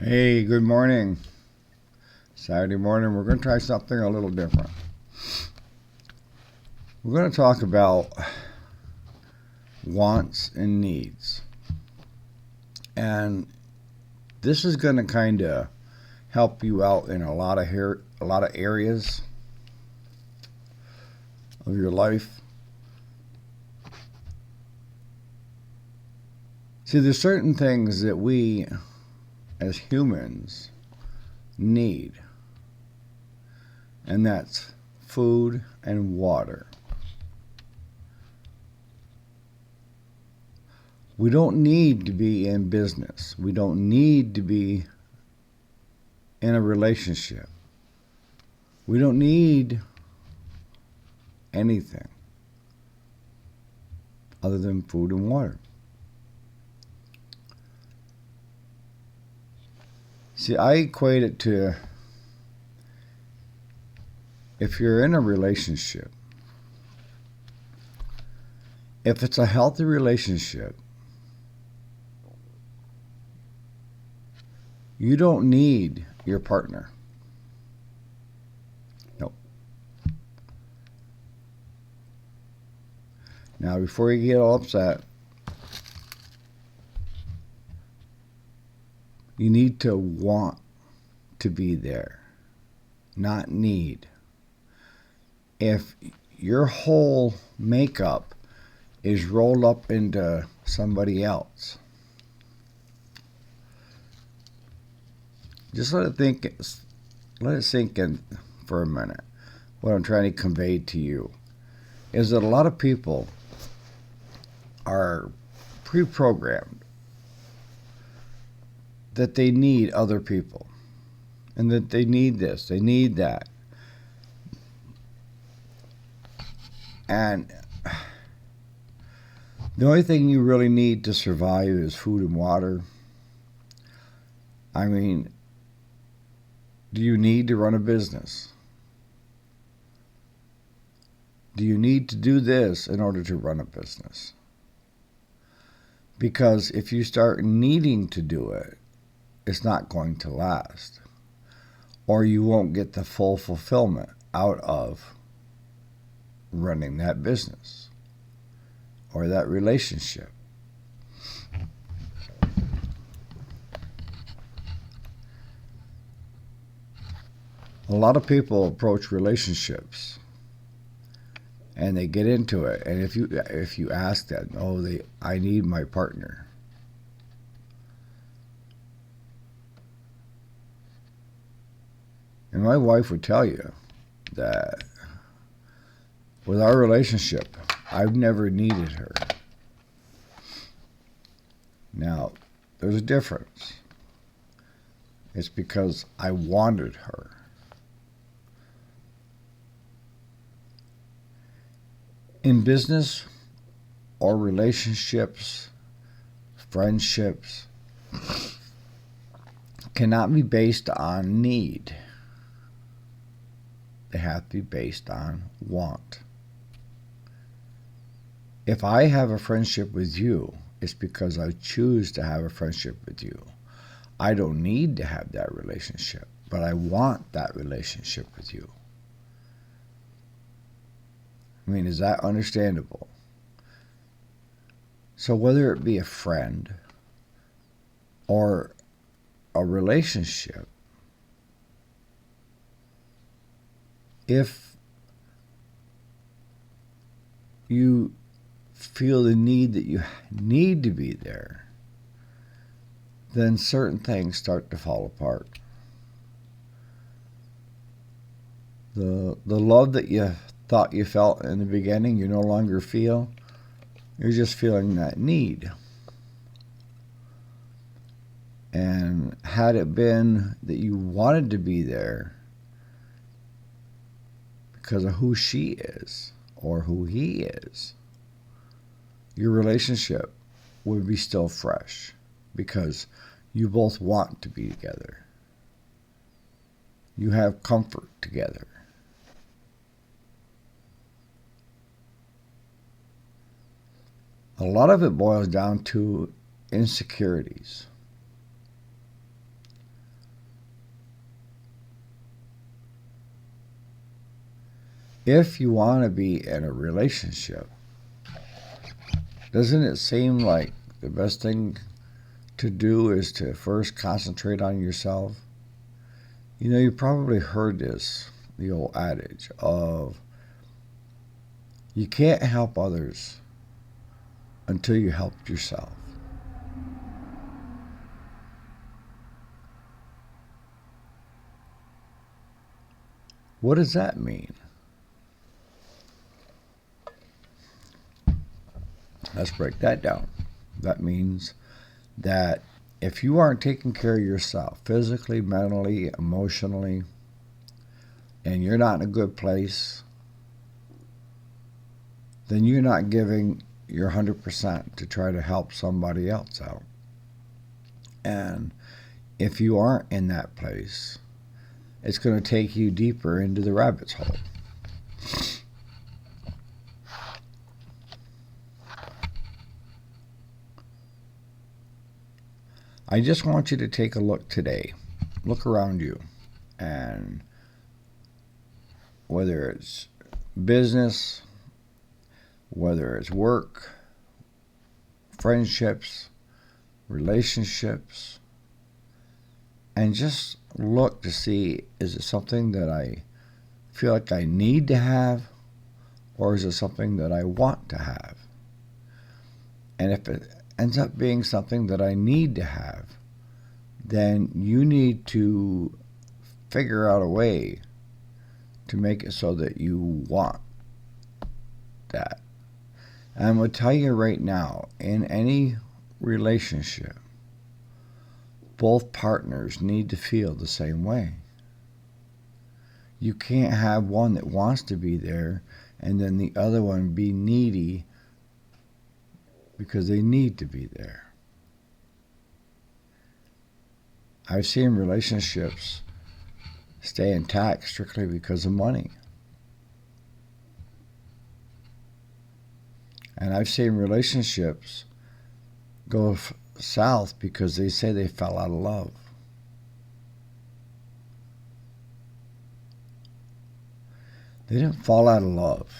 Hey, good morning. Saturday morning, we're going to try something a little different. We're going to talk about wants and needs. And this is going to kind of help you out in a lot of areas of your life. See, there's certain things that we as humans need, and that's food and water. We don't need to be in business. We don't need to be in a relationship. We don't need anything other than food and water. See, I equate it to if you're in a relationship, if it's a healthy relationship, you don't need your partner. Nope. Now, before you get all upset, you need to want to be there, not need. If your whole makeup is rolled up into somebody else, just let it sink in for a minute. What I'm trying to convey to you is that a lot of people are pre-programmed that they need other people and that they need this, they need that. And the only thing you really need to survive is food and water. I mean, do you need to run a business? Do you need to do this in order to run a business? Because if you start needing to do it, it's not going to last. Or you won't get the full fulfillment out of running that business or that relationship. A lot of people approach relationships and they get into it, and if you ask them, I need my partner. And my wife would tell you that with our relationship, I've never needed her. Now, there's a difference. It's because I wanted her. In business or relationships, friendships cannot be based on need. They have to be based on want. If I have a friendship with you, it's because I choose to have a friendship with you. I don't need to have that relationship, but I want that relationship with you. I mean, is that understandable? So whether it be a friend or a relationship, if you feel the need that you need to be there, then certain things start to fall apart. The love that you thought you felt in the beginning, you no longer feel. You're just feeling that need. And had it been that you wanted to be there because of who she is or who he is, your relationship would be still fresh because you both want to be together. You have comfort together. A lot of it boils down to insecurities. If you want to be in a relationship, doesn't it seem like the best thing to do is to first concentrate on yourself? You know, you probably heard this, the old adage of you can't help others until you help yourself. What does that mean? Let's break that down. That means that if you aren't taking care of yourself physically, mentally, emotionally, and you're not in a good place, then you're not giving your 100% to try to help somebody else out. And if you aren't in that place, it's going to take you deeper into the rabbit's hole. I just want you to take a look today. Look around you. And whether it's business, whether it's work, friendships, relationships, and just look to see, is it something that I feel like I need to have, or is it something that I want to have? And if it ends up being something that I need to have, then you need to figure out a way to make it so that you want that. And I'm going to tell you right now, in any relationship, both partners need to feel the same way. You can't have one that wants to be there and then the other one be needy because they need to be there. I've seen relationships stay intact strictly because of money. And I've seen relationships go south because they say they fell out of love. They didn't fall out of love.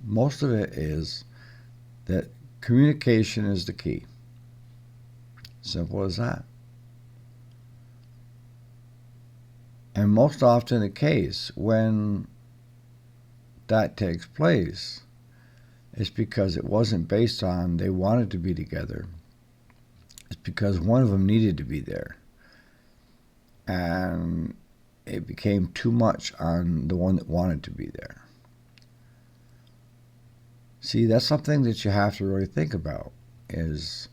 Most of it is that communication is the key. Simple as that. And most often the case when that takes place is because it wasn't based on they wanted to be together. It's because one of them needed to be there. And it became too much on the one that wanted to be there. See, that's something that you have to really think about is,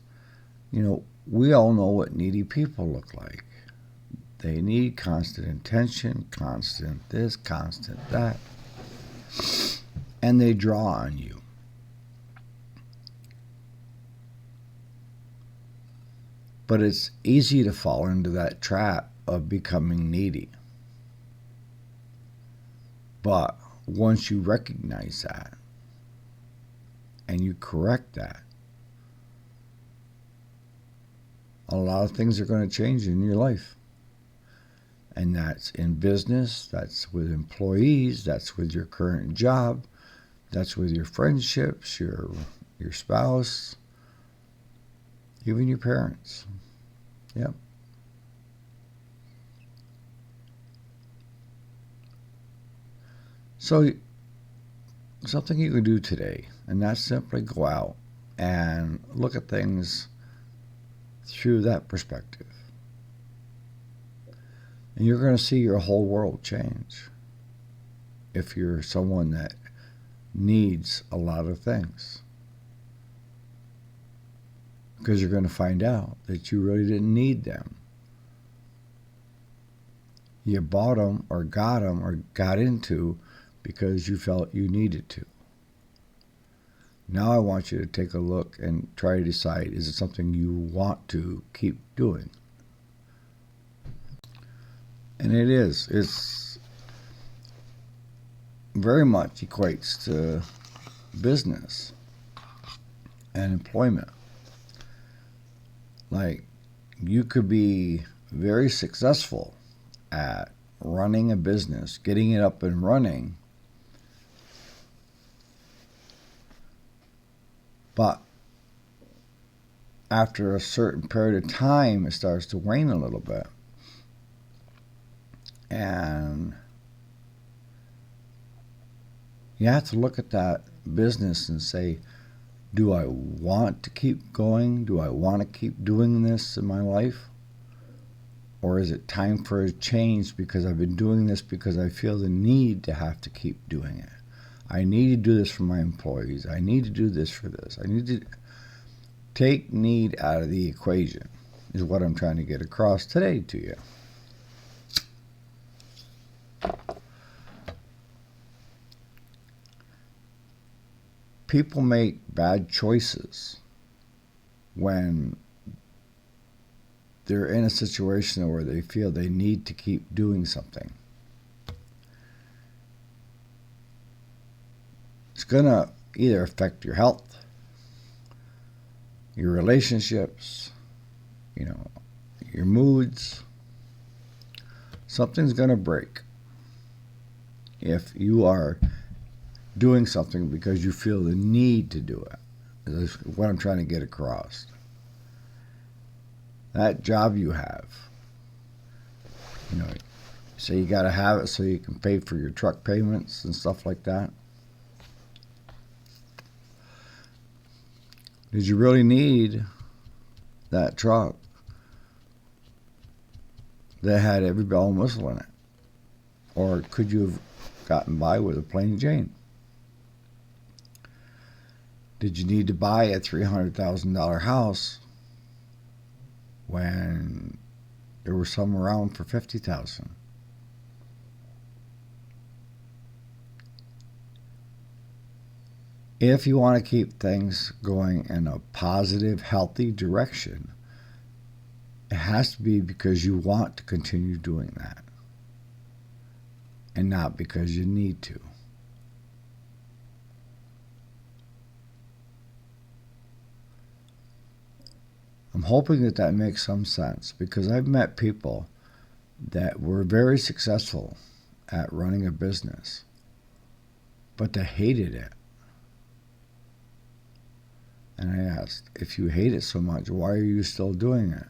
we all know what needy people look like. They need constant attention, constant this, constant that. And they draw on you. But it's easy to fall into that trap of becoming needy. But once you recognize that and you correct that, a lot of things are going to change in your life. And that's in business, that's with employees, that's with your current job, that's with your friendships, your spouse, even your parents. Yep. So, something you can do today, and that's simply go out and look at things through that perspective. And you're going to see your whole world change if you're someone that needs a lot of things. Because you're going to find out that you really didn't need them. You bought them or got into because you felt you needed to. Now I want you to take a look and try to decide, is it something you want to keep doing? And it is. It's very much equates to business and employment. Like, you could be very successful at running a business, getting it up and running, But after a certain period of time, it starts to wane a little bit. And you have to look at that business and say, do I want to keep going? Do I want to keep doing this in my life? Or is it time for a change because I've been doing this because I feel the need to have to keep doing it? I need to do this for my employees. I need to do this for this. I need to take need out of the equation, is what I'm trying to get across today to you. People make bad choices when they're in a situation where they feel they need to keep doing something. It's going to either affect your health, your relationships, your moods. Something's going to break if you are doing something because you feel the need to do it. That's what I'm trying to get across. That job you have, say you got to have it so you can pay for your truck payments and stuff like that. Did you really need that truck that had every bell and whistle in it? Or could you have gotten by with a plain Jane? Did you need to buy a $300,000 house when there were some around for $50,000? If you want to keep things going in a positive, healthy direction, it has to be because you want to continue doing that and not because you need to. I'm hoping that makes some sense, because I've met people that were very successful at running a business, but they hated it. And I asked, if you hate it so much, why are you still doing it?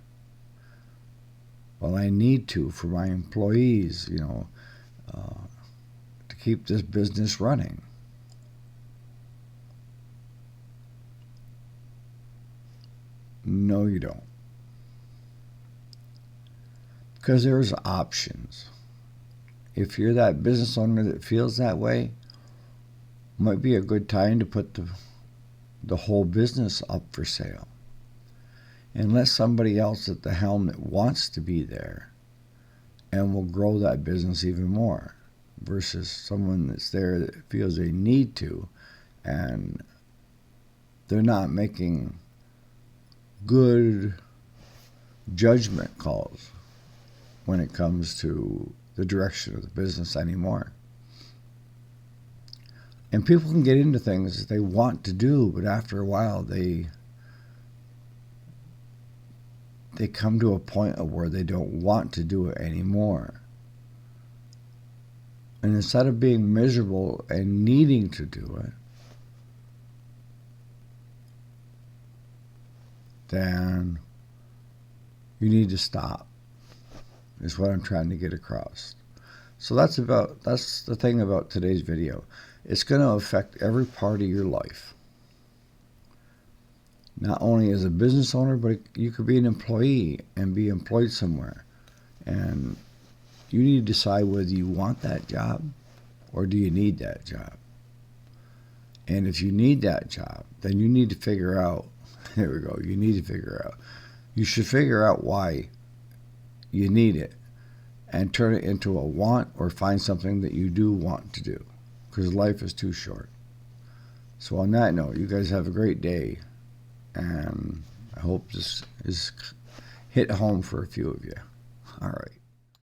Well, I need to for my employees, to keep this business running. No, you don't. Because there's options. If you're that business owner that feels that way, might be a good time to put the whole business up for sale. And let somebody else at the helm that wants to be there and will grow that business even more, versus someone that's there that feels they need to and they're not making good judgment calls when it comes to the direction of the business anymore. And people can get into things that they want to do, but after a while they come to a point of where they don't want to do it anymore. And instead of being miserable and needing to do it, then you need to stop, is what I'm trying to get across. So that's the thing about today's video. It's going to affect every part of your life. Not only as a business owner, but you could be an employee and be employed somewhere. And you need to decide whether you want that job or do you need that job. And if you need that job, then you need to figure out, there we go, you should figure out why you need it and turn it into a want, or find something that you do want to do, because life is too short. So on that note, you guys have a great day. And I hope this is hit home for a few of you. All right.